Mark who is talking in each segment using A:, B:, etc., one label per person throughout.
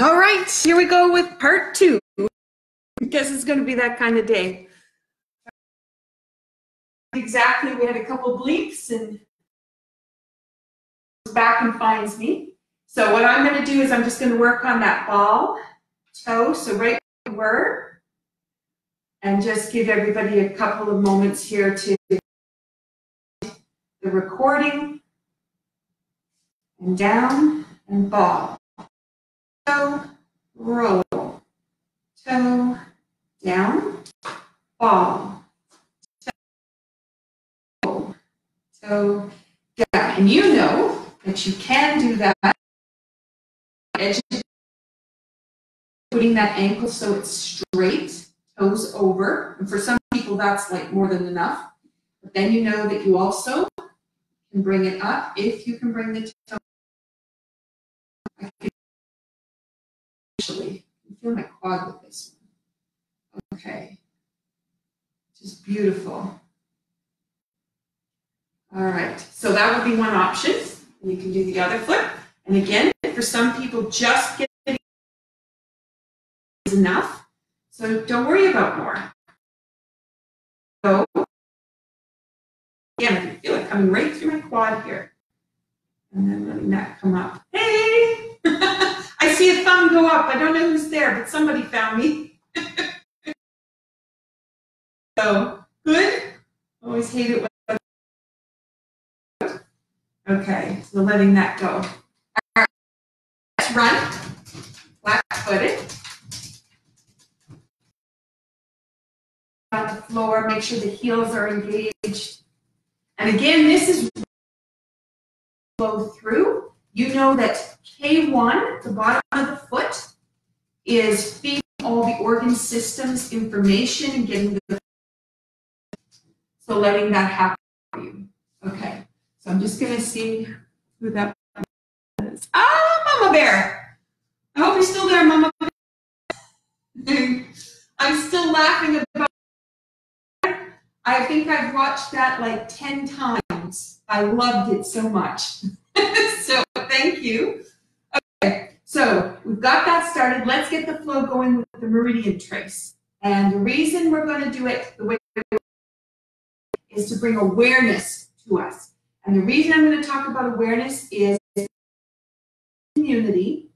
A: All right, here we go with part 2. I guess it's going to be that kind of day. Exactly, we had a couple bleeps and back and finds me. So what I'm going to do is I'm just going to work on that ball toe, so right where we were, and just give everybody a couple of moments here to the recording, and down and ball. Toe, roll, toe, down, ball, toe, toe, down. And you know that you can do that. Putting that ankle so it's straight, toes over. And for some people, that's like more than enough. But then you know that you also can bring it up if you can bring the toe. I can actually feel my quad with this one. Okay. Just beautiful. All right. So that would be one option. You can do the other foot. And again, for some people, just getting is enough. So don't worry about more. So again, I can feel it coming right through my quad here. And then letting that come up. Hey! I see a thumb go up. I don't know who's there, but somebody found me. So, good. Always hate it when... Okay, so letting that go. All right, let's run. Flat-footed. On the floor, make sure the heels are engaged. And again, this is flow through. You know that K1, the bottom of the foot, is feeding all the organ systems information and getting the... So letting that happen for you. Okay, so I'm just going to see who that is. Ah, Mama Bear. I hope you're still there, Mama Bear. I'm still laughing about... I think I've watched that like 10 times. I loved it so much. So thank you. Okay, so we've got that started. Let's get the flow going with the meridian trace. And the reason we're going to do it the way is to bring awareness to us. And the reason I'm going to talk about awareness is community.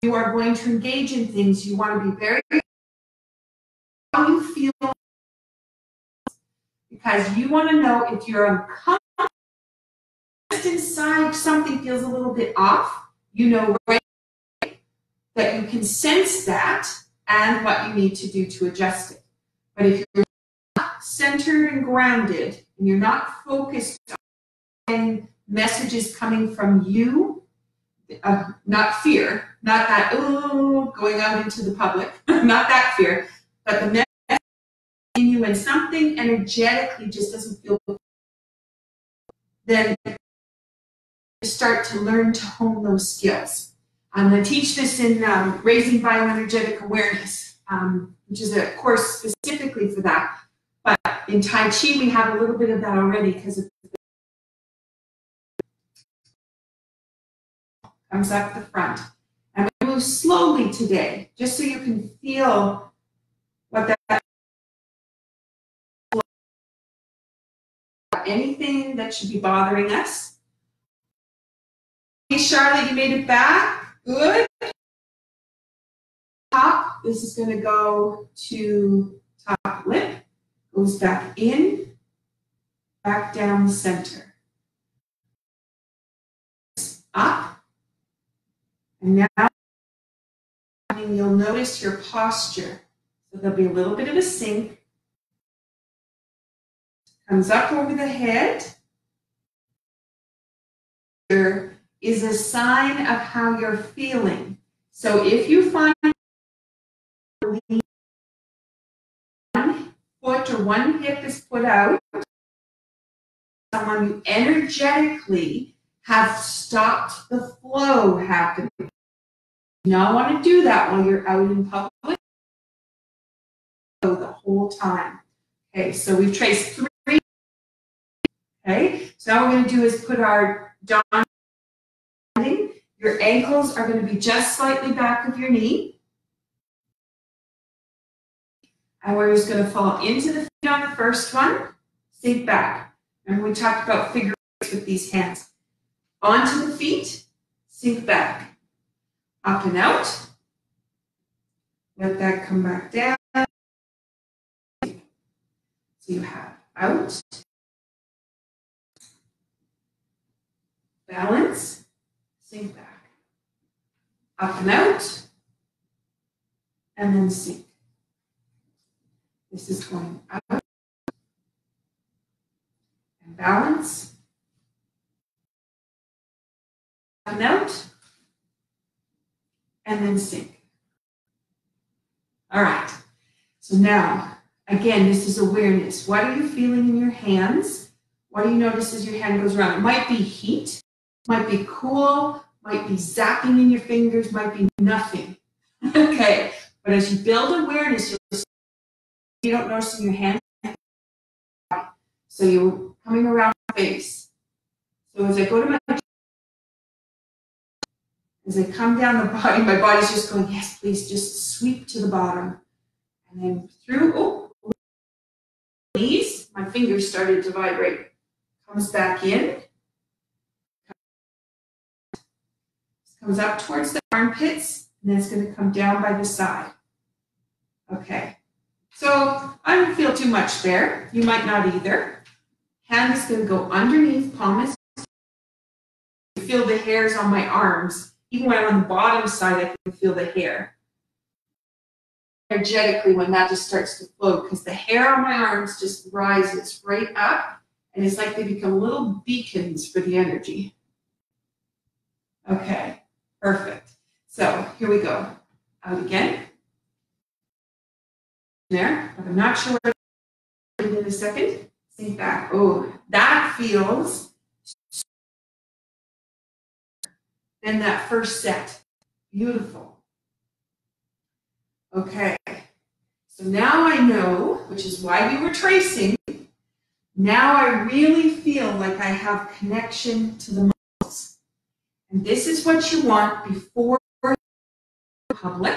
A: You are going to engage in things. You want to be very how you feel, because you want to know if you're uncomfortable, just inside something feels a little bit off, you know right that you can sense that and what you need to do to adjust it. But if you're not centered and grounded and you're not focused on messages coming from you, not fear, not that, oh, going out into the public, not that fear, but the message in you and something energetically just doesn't feel good, then start to learn to hone those skills. I'm going to teach this in Raising Bioenergetic Awareness, which is a course specifically for that. But in Tai Chi, we have a little bit of that already because it comes up the front. And we move slowly today, just so you can feel what that anything that should be bothering us. Hey, Charlotte, you made it back. Good. Top, this is going to go to top lip, goes back in, back down the center. Up. And now you'll notice your posture. So there'll be a little bit of a sink. Comes up over the head. Here is a sign of how you're feeling. So if you find one foot or one hip is put out, someone you energetically have stopped the flow happening. You don't want to do that while you're out in public the whole time. Okay, so we've traced 3. Okay, so now what we're going to do is put our your ankles are going to be just slightly back of your knee. And we're just going to fall into the feet on the first one, sink back. Remember we talked about figure eights with these hands. Onto the feet, sink back. Up and out. Let that come back down. So you have out. Balance. Sink back. Up and out. And then sink. This is going out. And balance. Up and out. And then sink. All right. So now, again, this is awareness. What are you feeling in your hands? What do you notice as your hand goes around? It might be heat, might be cool, might be zapping in your fingers, might be nothing. Okay. But as you build awareness, you don't notice in your hand. So you're coming around the face. So as I go to my as I come down the body, my body's just going, yes, please, just sweep to the bottom. And then through, knees, my fingers started to vibrate. Comes back in. Comes up towards the armpits, and then it's going to come down by the side. Okay. So I don't feel too much there. You might not either. Hand is going to go underneath, palm is. You feel the hairs on my arms. Even when I'm on the bottom side, I can feel the hair. Energetically, when that just starts to flow, because the hair on my arms just rises right up, and it's like they become little beacons for the energy. Okay, perfect. So here we go. Out again. There, but I'm not sure where in a second. Sink back. Oh, that feels. Then that first set. Beautiful. Okay. So now I know, which is why we were tracing. Now I really feel like I have connection to the muscles. And this is what you want before public.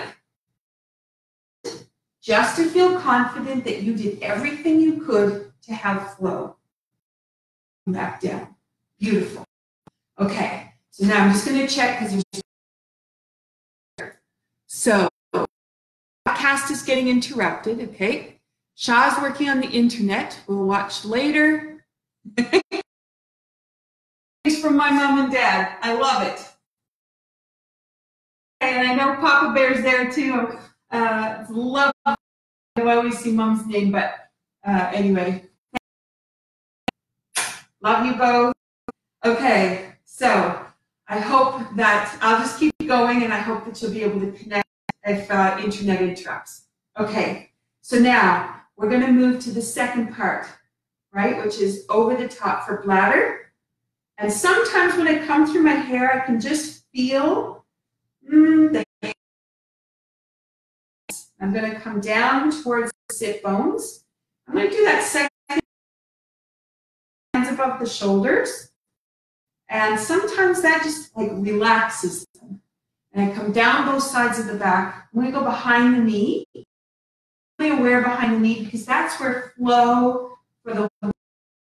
A: Just to feel confident that you did everything you could to have flow. Back down. Beautiful. Okay. So now I'm just going to check because there's. So, podcast is getting interrupted. Okay. Shah's working on the internet. We'll watch later. Thanks from my mom and dad. I love it. And I know Papa Bear's there too. Love. I always see Mom's name, but anyway. Love you both. Okay. So. I hope that I'll just keep going, and I hope that you'll be able to connect if internet interrupts. Okay, so now we're going to move to the second part, right, which is over the top for bladder. And sometimes when I come through my hair, I can just feel the hair. I'm going to come down towards the sit bones. I'm going to do that second, hands above the shoulders. And sometimes that just like relaxes them. And I come down both sides of the back. I'm going to go behind the knee. Really aware behind the knee because that's where flow for the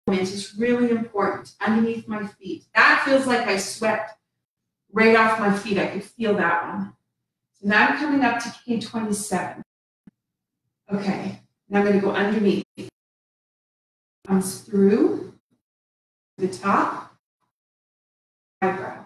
A: movement is really important, underneath my feet. That feels like I swept right off my feet. I could feel that one. So now I'm coming up to K27. Okay, now I'm going to go underneath. Comes through the top. Eyebrow.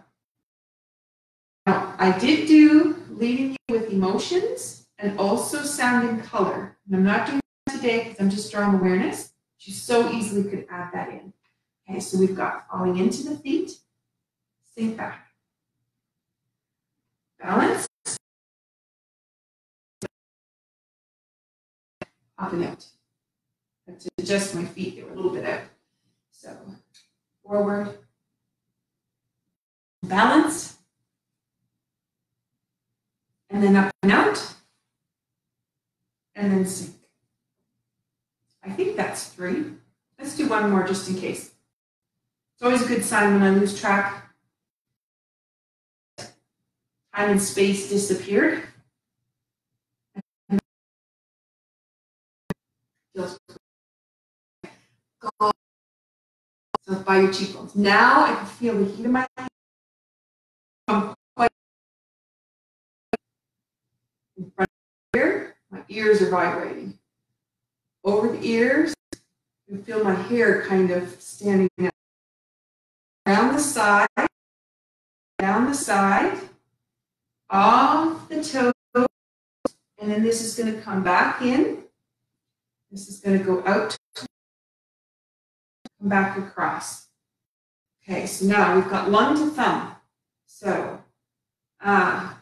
A: Now, I did do leading you with emotions and also sound and color. And I'm not doing that today because I'm just drawing awareness. You so easily could add that in. Okay, so we've got falling into the feet, sink back. Balance. Up and out. I have to adjust my feet, they were a little bit out. So, forward. Balance, and then up and out, and then sink. I think that's 3. Let's do one more just in case. It's always a good sign when I lose track. Time and space disappeared. Feels go so by your cheekbones. Now I can feel the heat of my hand. In front of my ear, my ears are vibrating. Over the ears, you feel my hair kind of standing up. Down the side, off the toes, and then this is going to come back in. This is going to go out, come back across. Okay, so now we've got lung to thumb. So, already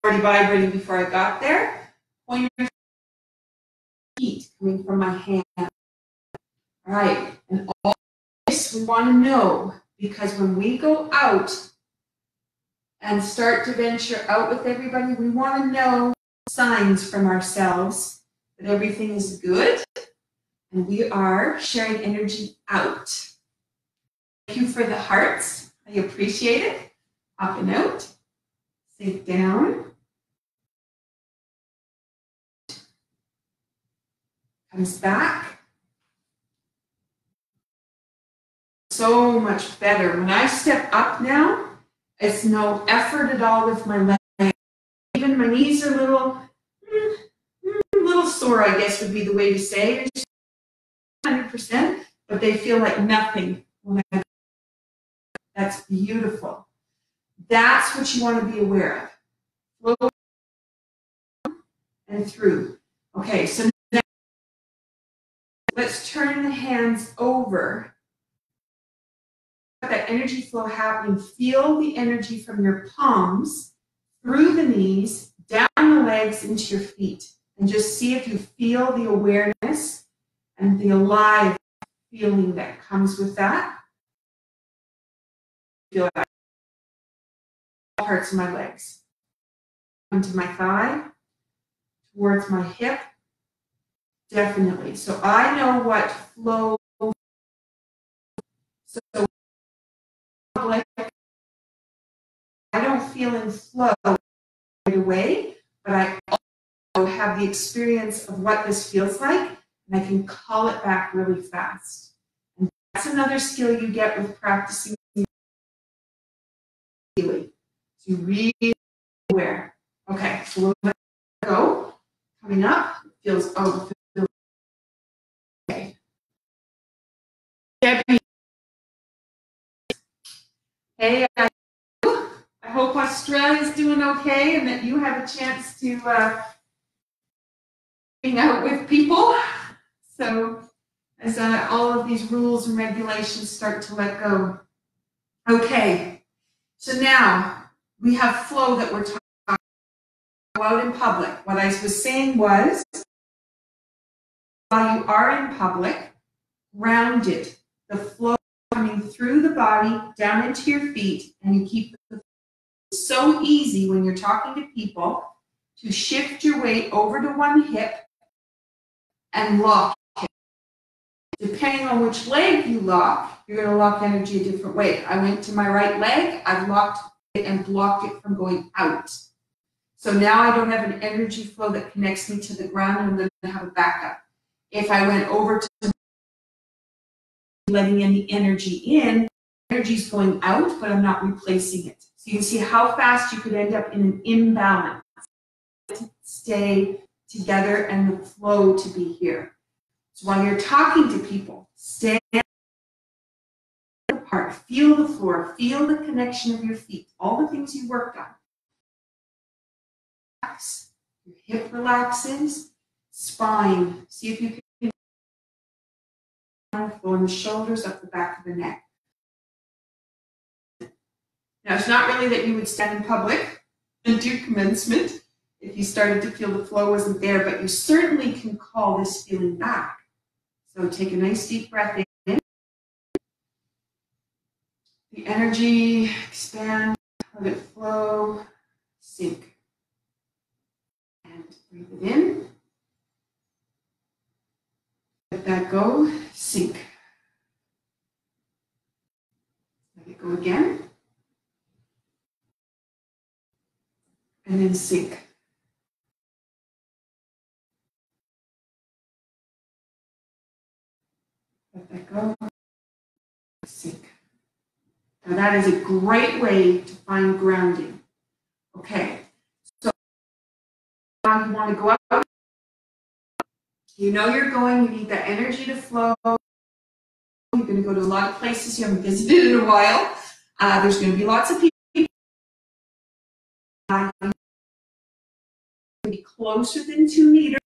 A: vibrating before I got there. Pointer heat coming from my hand. All right, and all this we want to know, because when we go out and start to venture out with everybody, we want to know signs from ourselves that everything is good and we are sharing energy out. Thank you for the hearts. I appreciate it. Up and out. Sink down. Comes back. So much better. When I step up now, it's no effort at all with my legs. Even my knees are a little sore, I guess would be the way to say it. 100%, but they feel like nothing. That's beautiful. That's what you want to be aware of. Flow and through. Okay, so now let's turn the hands over. That energy flow happening. Feel the energy from your palms through the knees, down the legs into your feet. And just see if you feel the awareness and the alive feeling that comes with that. Feel that. All parts of my legs. Into my thigh, towards my hip. Definitely. So I know what flow. So I don't feel in flow right away, but I also have the experience of what this feels like, and I can call it back really fast. And that's another skill you get with practicing feeling. So you really aware. Okay, so we'll let go. Coming up, feels okay. Debbie. Hey, I hope Australia's doing okay and that you have a chance to hang out with people. So as all of these rules and regulations start to let go. Okay, so now we have flow that we're talking about out in public. What I was saying was, while you are in public, grounded, the flow coming through the body down into your feet, and you keep the so easy when you're talking to people to shift your weight over to one hip and lock it. Depending on which leg you lock, you're going to lock energy a different way. I went to my right leg, I've locked it and blocked it from going out. So now I don't have an energy flow that connects me to the ground, and I'm going to have a backup. If I went over to letting any energy in, energy's going out, but I'm not replacing it. So you can see how fast you could end up in an imbalance. Stay together and the flow to be here. So while you're talking to people, stay apart, feel the floor, feel the connection of your feet, all the things you worked on. Relax. Your hip relaxes, spine. See if you can flow in the shoulders, up the back of the neck. Now, it's not really that you would stand in public and do commencement if you started to feel the flow wasn't there, but you certainly can call this feeling back. So take a nice deep breath in. The energy, expand, let it flow, sink. And breathe it in. Let that go, sink. Let it go again. and then sink. Let that go, sink. Now that is a great way to find grounding. Okay, so now you want to go out. You know you're going, you need that energy to flow. You're going to go to a lot of places you haven't visited in a while. There's going to be lots of people. Be closer than 2 meters.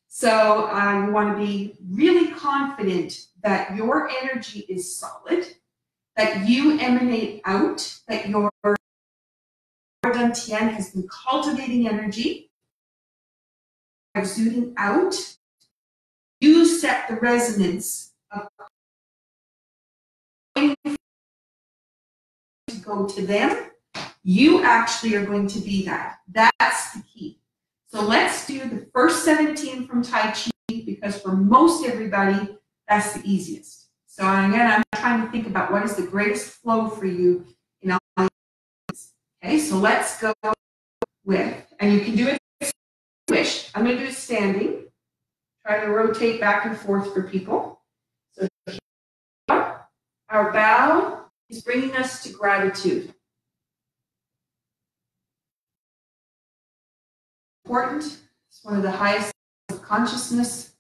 A: So you want to be really confident that your energy is solid, that you emanate out, that your Dantian has been cultivating energy, exuding out. You set the resonance of going to go to them. You actually are going to be that. That's the key. So let's do the first 17 from Tai Chi, because for most everybody, that's the easiest. So again, I'm trying to think about what is the greatest flow for you in all these. Okay, so let's go with, and you can do it if you wish. I'm going to do it standing. Try to rotate back and forth for people. So our bow is bringing us to gratitude. Important. It's one of the highest of consciousness.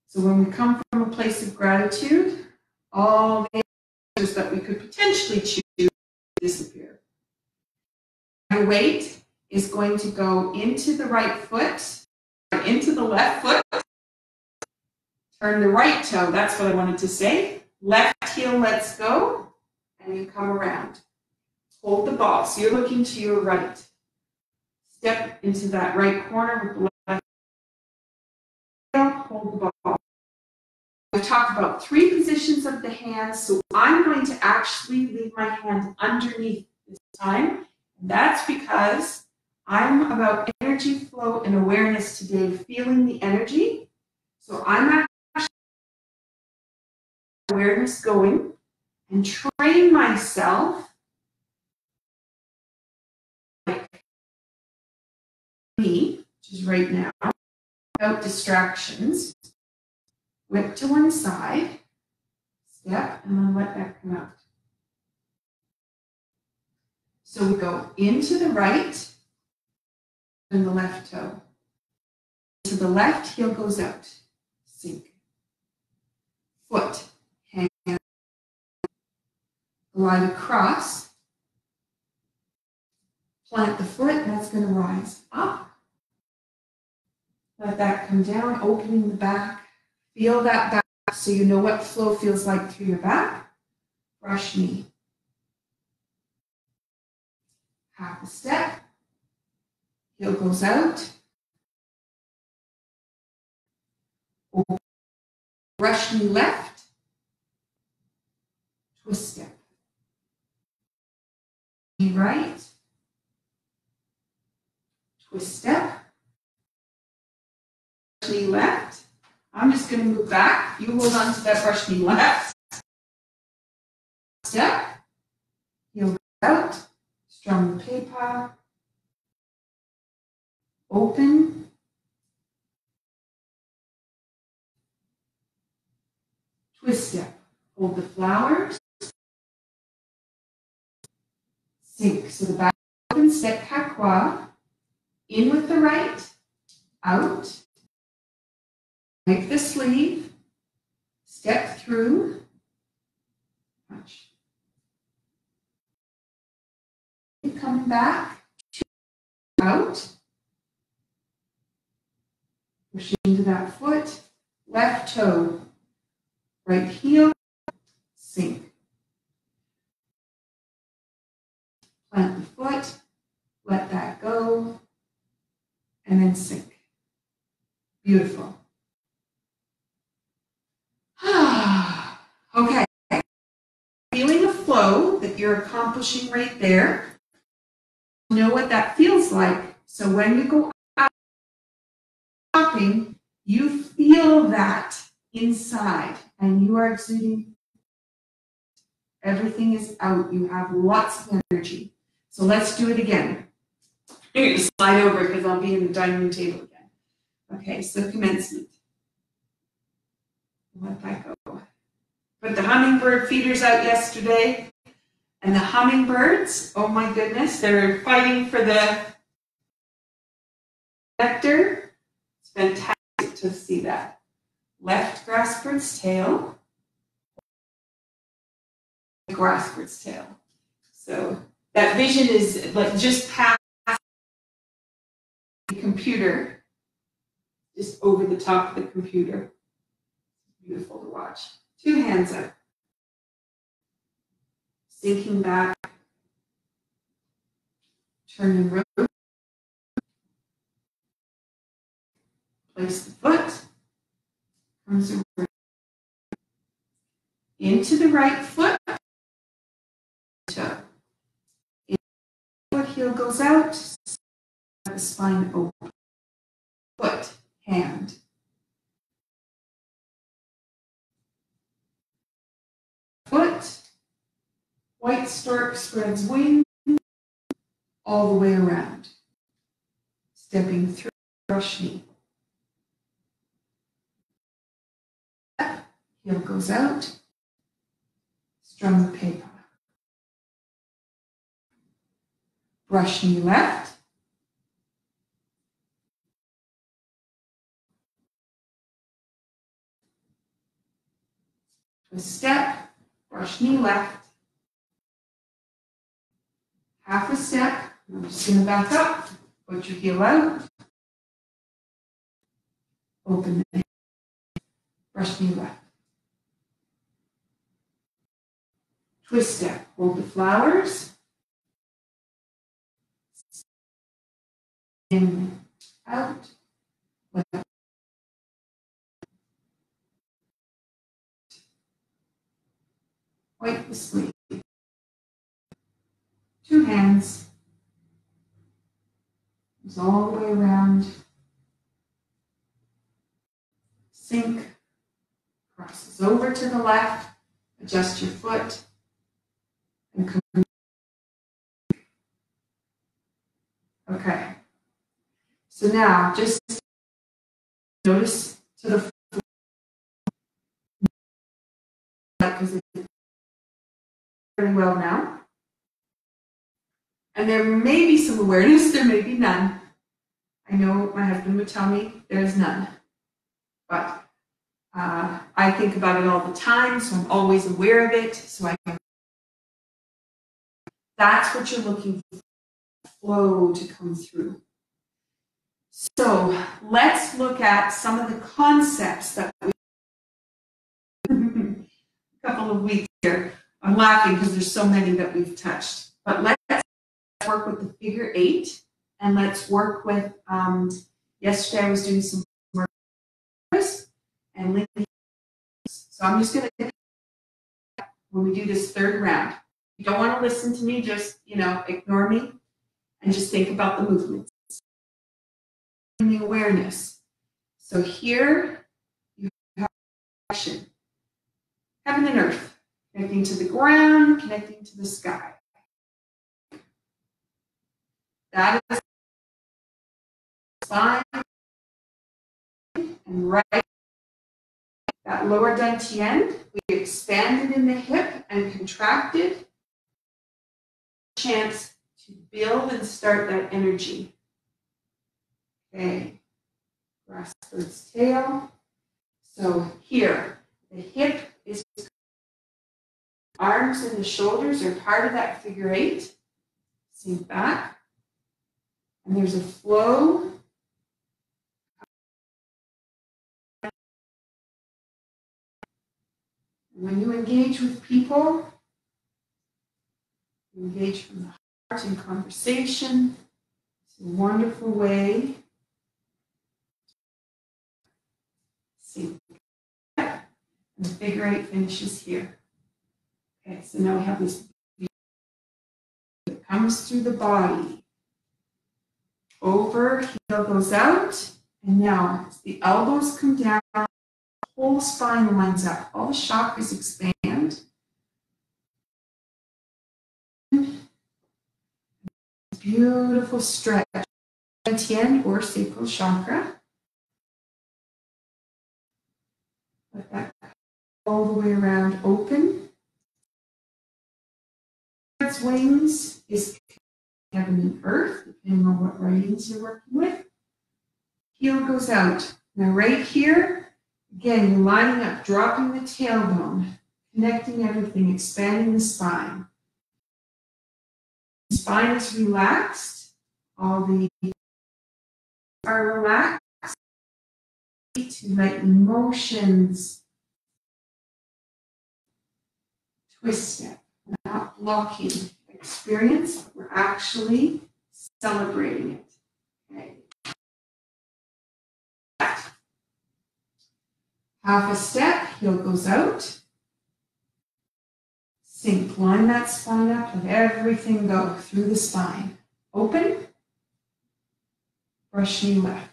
A: So when we come from a place of gratitude, all the answers that we could potentially choose disappear. Your weight is going to go into the right foot, into the left foot. Turn the right toe, that's what I wanted to say. Left heel, let's go. And you come around. Hold the ball. So you're looking to your right. Step into that right corner with the left heel. Hold the ball. We've talked about 3 positions of the hands. So I'm going to actually leave my hand underneath this time. And that's because I'm about energy flow and awareness today, feeling the energy. So I'm actually awareness going and train myself like me, which is right now, without distractions. Whip to one side, step, and then let that come out. So we go into the right and the left toe. To the left, heel goes out. Sink. Foot. Glide across, plant the foot, and that's going to rise up. Let that come down, opening the back. Feel that back so you know what flow feels like through your back. Brush knee. Half a step. Heel goes out. Open. Brush knee left. Twist step. Knee right, twist step, knee left. I'm just going to move back. You hold on to that brush knee left. Step, heel out, strong pepa, open, twist step, hold the flowers. Sink. So the back open, step Kakwa, in with the right, out, wipe the sleeve, step through, punch. Coming back, out, push into that foot, left toe, right heel, sink. Plant the foot, let that go, and then sink. Beautiful. Okay. Feeling a flow that you're accomplishing right there. You know what that feels like. So when you go out shopping, you feel that inside, and you are exuding. Everything is out. You have lots of energy. So let's do it again. You're going to slide over because I'll be in the dining room table again. Okay, so commencement. Let that go. Put the hummingbird feeders out yesterday. And the hummingbirds, oh my goodness, they're fighting for the nectar. It's fantastic to see that. Left grassbird's tail. Grassbird's tail. So that vision is like just past the computer, just over the top of the computer. Beautiful to watch. 2 hands up. Sinking back. Turning road. Place the foot. Comes over. Into the right foot. Toe. Foot heel goes out. The spine open. Foot, hand. Foot. White stork spreads wings all the way around. Stepping through brush knee. Heel goes out. Strum the paper. Brush knee left. Twist step. Brush knee left. Half a step. I'm just going to back up. Put your heel out. Open the knee. Brush knee left. Twist step. Hold the flowers. In, out. Left. Wipe the sleeve. 2 hands. Goes all the way around. Sink. Crosses over to the left. Adjust your foot. And come. Okay. So now just notice to the foot. Because it's very well now. And there may be some awareness, there may be none. I know my husband would tell me there's none. But I think about it all the time, so I'm always aware of it. So that's what you're looking for, flow to come through. So let's look at some of the concepts that we a couple of weeks here. I'm laughing because there's so many that we've touched. But let's work with the figure 8, and let's work with, yesterday I was doing some work and Lindy. So I'm just going to, when we do this 3rd round, if you don't want to listen to me, just, ignore me and just think about the movements. And the awareness. So here you have action. Heaven and earth, connecting to the ground, connecting to the sky. That is spine and right. That lower dantian, we expanded in the hip and contracted. Chance to build and start that energy. Okay, grassbird's tail. So here, the hip is, arms and the shoulders are part of that figure 8. Sink back. And there's a flow. When you engage with people, you engage from the heart in conversation. It's a wonderful way. See. And the figure 8 finishes here. Okay, so now we have this that comes through the body. Over, heel goes out, and now as the elbows come down, the whole spine lines up, all the chakras expand. beautiful stretch. Tien or sacral chakra. Let that all the way around open. Its wings is heaven and earth, depending on what writings you're working with. Heel goes out. Now right here, again, you're lining up, dropping the tailbone, connecting everything, expanding the spine. The spine is relaxed. All the are relaxed. To let emotions twist step. We're not blocking experience, we're actually celebrating it. Okay. Half a step, heel goes out. Sink, line that spine up, let everything go through the spine. Open, brush knee left.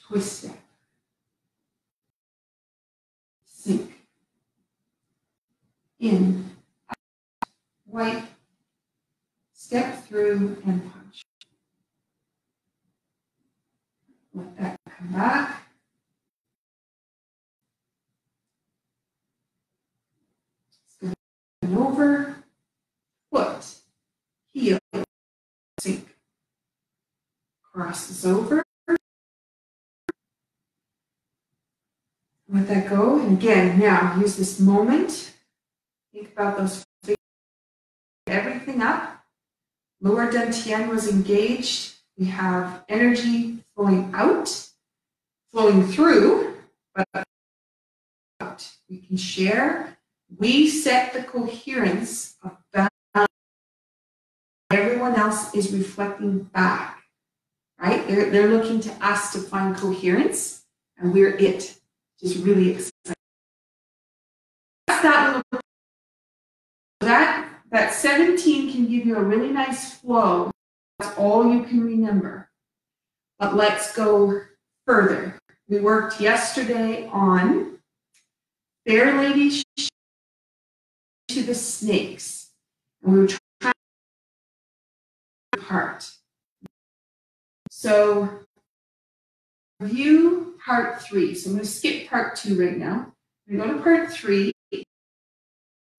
A: Twist step. Sink. In, out, wipe, step through and punch. Let that come back. And over, foot, heel, sink. Crosses over. Let that go. And again, now use this moment. Think about those fingers. Everything up. Lower dantian was engaged. We have energy flowing out, flowing through, but out. We can share. We set the coherence of balance. Everyone else is reflecting back, right? They're looking to us to find coherence, and we're it. Which is really exciting. That 17 can give you a really nice flow. That's all you can remember. But let's go further. We worked yesterday on Fair Lady to the snakes. And we were trying to part. So review part 3. So I'm going to skip part 2 right now. I'm going to go to part 3.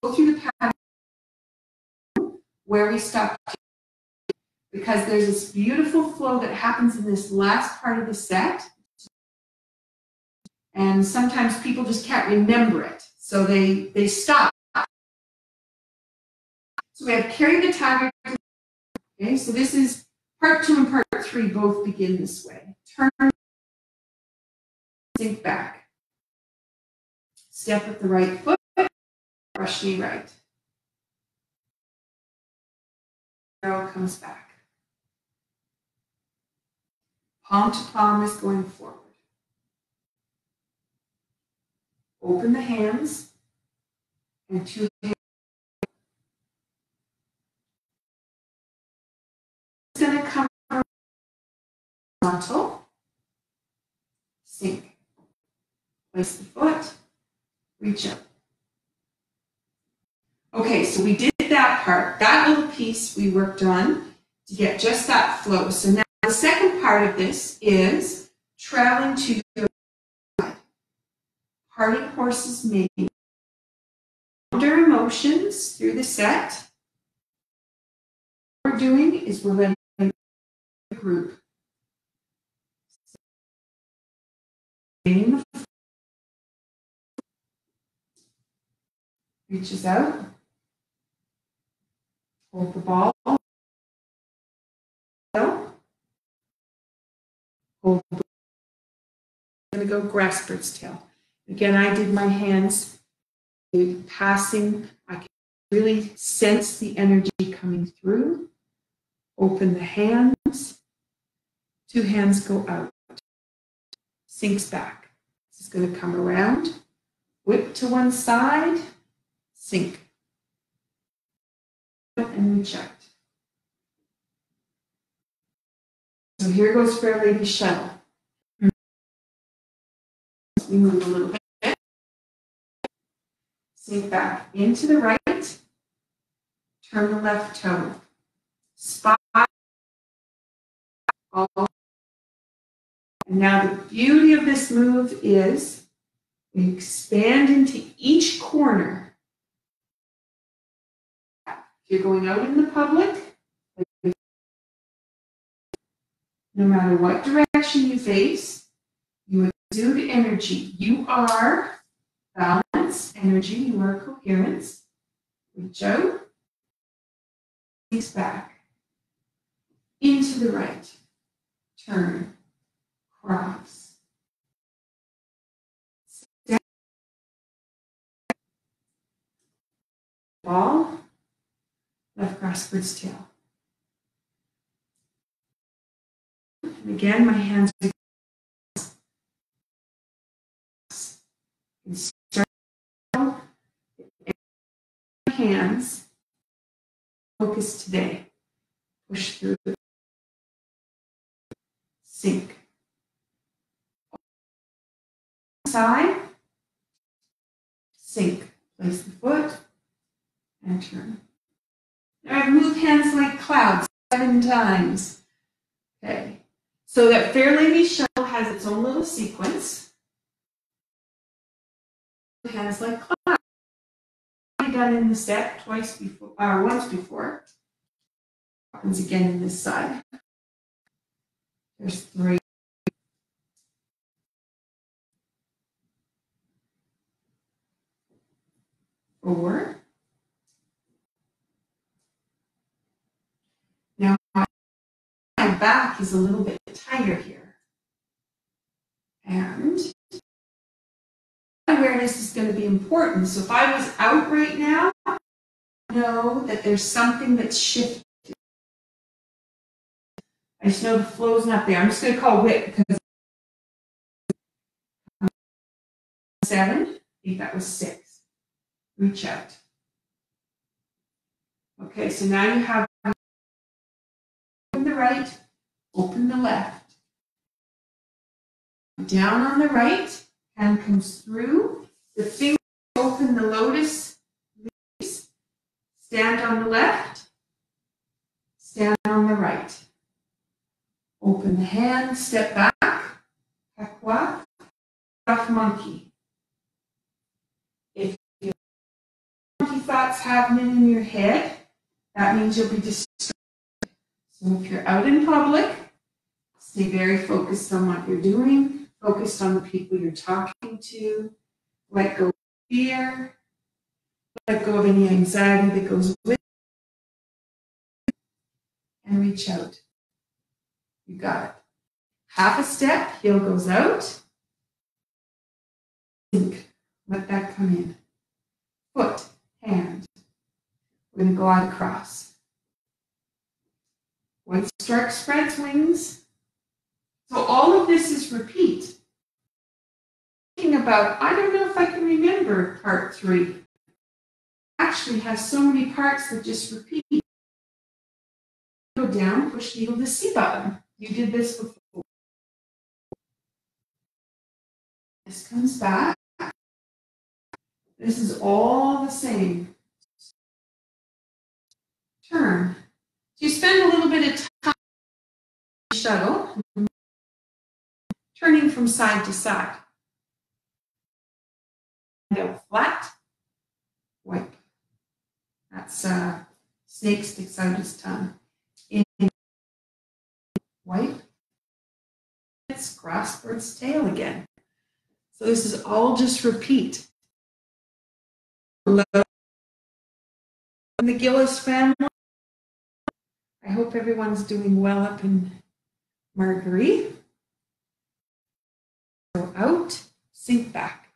A: Go through the pattern where we stopped, because there's this beautiful flow that happens in this last part of the set, and sometimes people just can't remember it, so they stop. So we have carry the tiger. Okay, so this is part 2 and part 3 both begin this way. Turn, sink back. Step with the right foot, brush knee right. Arrow comes back. Palm to palm is going forward. Open the hands and 2 hands. It's going to come horizontal. Sink. Place the foot. Reach up. Okay, so we did that part. That little piece we worked on to get just that flow. So now the second part of this is traveling to the side. Parting horses making wander emotions through the set. What we're doing is we're letting the group reaches out. Hold the ball. Hold the ball. I'm going to go grass bird's tail. Again, I did my hands passing. I can really sense the energy coming through. Open the hands. 2 hands go out. Sinks back. This is going to come around. Whip to one side. Sink. And reach out. So here goes Fair Lady Shuttle. We move a little bit. Sink back into the right. turn the left toe. Spot all. And now the beauty of this move is we expand into each corner. If you're going out in the public, no matter what direction you face, you exude energy. You are balance, energy, you are coherence. Reach out, face back, into the right, turn, cross. Step, ball, left cross bird's tail. And again, my hands are hands. Focus today. Push through. Sink. Side. Sink. Place the foot and turn. Now I've moved hands like clouds 7 times. Okay. So that Fair Lady shuttle has its own little sequence. Hands like clouds. I've done in the set once before. Happens again in this side. There's 3. 4. Now my back is a little bit tighter here. And awareness is going to be important. So if I was out right now, I know that there's something that's shifted. I just know the flow's not there. I'm just going to call whip because 7. I think that was 6. Reach out. Okay, so now you have open the right, open the left. Down on the right, hand comes through. The fingers open the lotus leaves. Stand on the left, stand on the right. Open the hand, step back, pakwa, off monkey. If you have monkey thoughts happening in your head, that means you'll be distracted. So if you're out in public, stay very focused on what you're doing, focused on the people you're talking to, let go of fear, let go of any anxiety that goes with it, and reach out. You got it. Half a step, heel goes out. Sink. Let that come in. Foot, hand. We're going to go out across. White stork spreads wings. So all of this is repeat. Thinking about, I don't know if I can remember part 3. Actually has so many parts that just repeat. Go down, push needle to C button. You did this before. This comes back. This is all the same. Turn. You spend a little bit of time on the shuttle, turning from side to side. Go flat, wipe. That's snake sticks out his tongue. In, wipe. It's cross bird's tail again. So this is all just repeat. Hello, the Gillis family. I hope everyone's doing well up in Marguerite. Go out, sink back.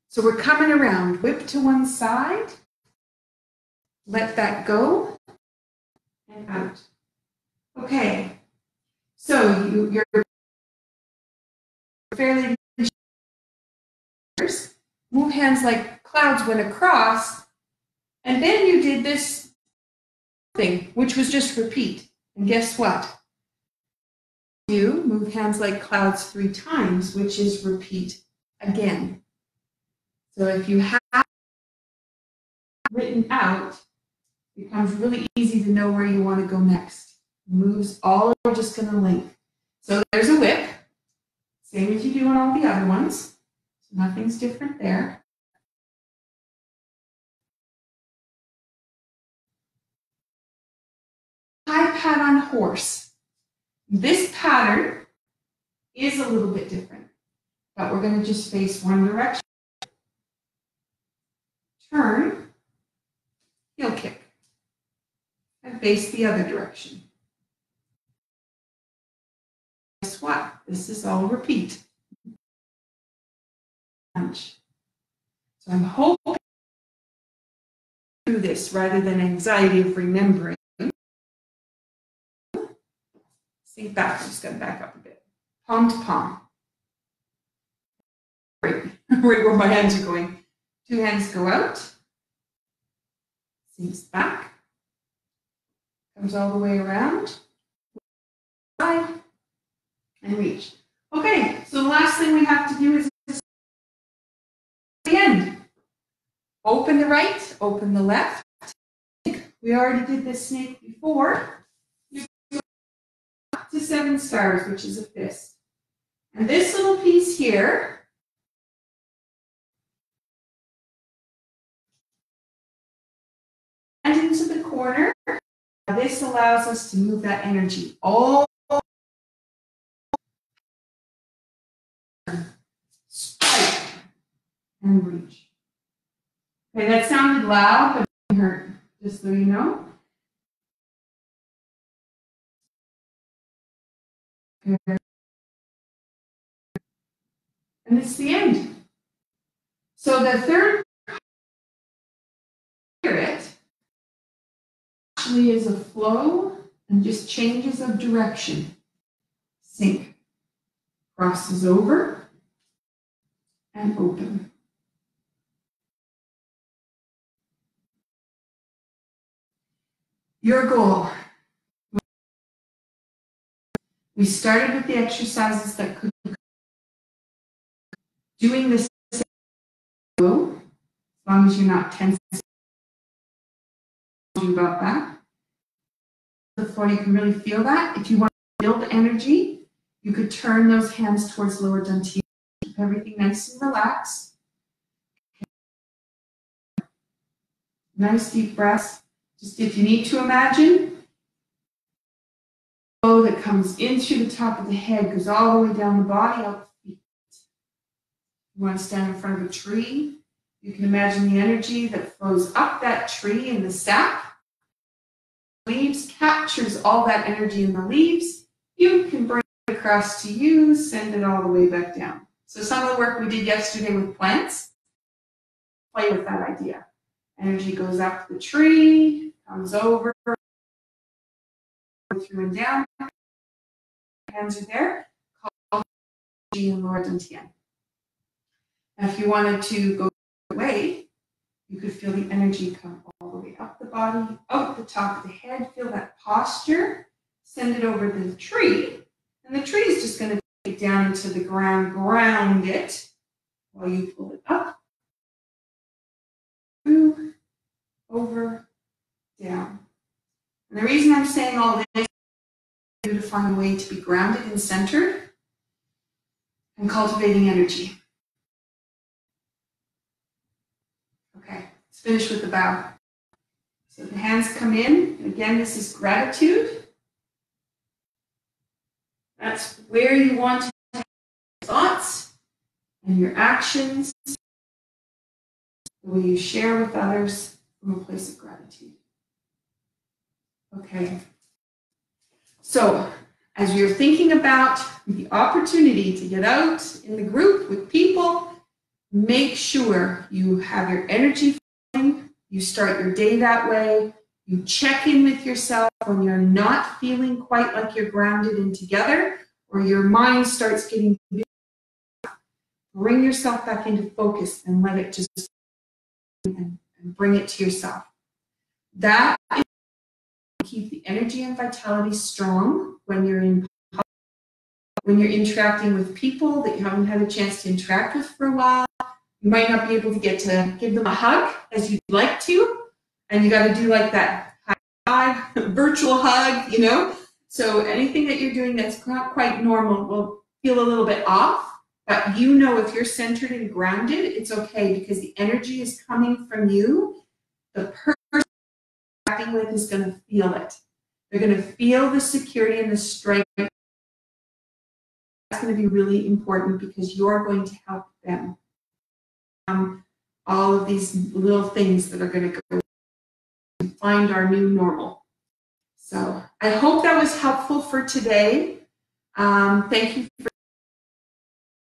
A: So we're coming around, whip to one side, let that go, and out. Okay, so you're fairly move hands like clouds went across, and then you did this thing, which was just repeat. And guess what? You move hands like clouds 3 times, which is repeat again. So if you have written out, it becomes really easy to know where you want to go next. Moves all are just going to link. So there's a whip, same as you do on all the other ones. So nothing's different there. High pat on horse. This pattern is a little bit different, but we're going to just face one direction. Turn, heel kick, and face the other direction. Guess what? This is all repeat. So I'm hoping to do this rather than anxiety of remembering. Sink back. I'm just going to back up a bit. Palm to palm. Right where my hands are going. Two hands go out. Sinks back. Comes all the way around. Side. And reach. Okay, so the last thing we have to do is the end. Open the right, open the left. We already did this snake before. You go up to 7 stars, which is a fist. And this little piece here and into the corner. This allows us to move that energy all strike and reach. Okay, that sounded loud, but it didn't hurt, just so you know. Okay. And it's the end. So the third spirit actually is a flow and just changes of direction. Sink, crosses over, and open. Your goal. We started with the exercises that could be doing this as long as you're not tense about that. Before you can really feel that. If you want to build energy, you could turn those hands towards lower dantian. Keep everything nice and relaxed. Nice deep breaths. Just if you need to imagine, flow that comes in through the top of the head, goes all the way down the body, out the feet. You want to stand in front of a tree. You can imagine the energy that flows up that tree in the sap. Leaves captures all that energy in the leaves. You can bring it across to you, send it all the way back down. So some of the work we did yesterday with plants, play with that idea. Energy goes up the tree, comes over, through and down. Hands are there. Call energy and lower dantian. Now, if you wanted to go away, you could feel the energy come all the way up the body, out the top of the head. Feel that posture. Send it over to the tree. And the tree is just going to take it down into the ground, ground it while you pull it up. Through, over, down. And the reason I'm saying all this is to find a way to be grounded and centered and cultivating energy. Okay, let's finish with the bow. So the hands come in, and again, this is gratitude. That's where you want to have your thoughts and your actions, the way you share with others from a place of gratitude. Okay. So, as you're thinking about the opportunity to get out in the group with people, make sure you have your energy flowing, you start your day that way, you check in with yourself when you're not feeling quite like you're grounded and together, or your mind starts getting busy. Bring yourself back into focus and let it just and bring it to yourself. That is keep the energy and vitality strong when you're interacting with people that you haven't had a chance to interact with for a while. You might not be able to get to give them a hug as you'd like to, and you got to do like that virtual hug, you know. So anything that you're doing that's not quite normal will feel a little bit off, but you know if you're centered and grounded, it's okay because the energy is coming from you. The person you're acting with is going to feel it. They're going to feel the security and the strength. That's going to be really important because you're going to help them. All of these little things that are going to go and find our new normal. So I hope that was helpful for today. Thank you for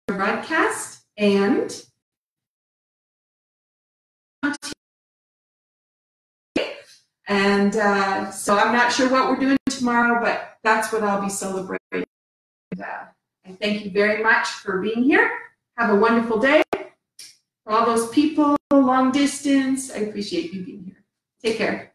A: the broadcast, and so I'm not sure what we're doing tomorrow, but that's what I'll be celebrating. I thank you very much for being here. Have a wonderful day. For all those people long distance, I appreciate you being here. Take care.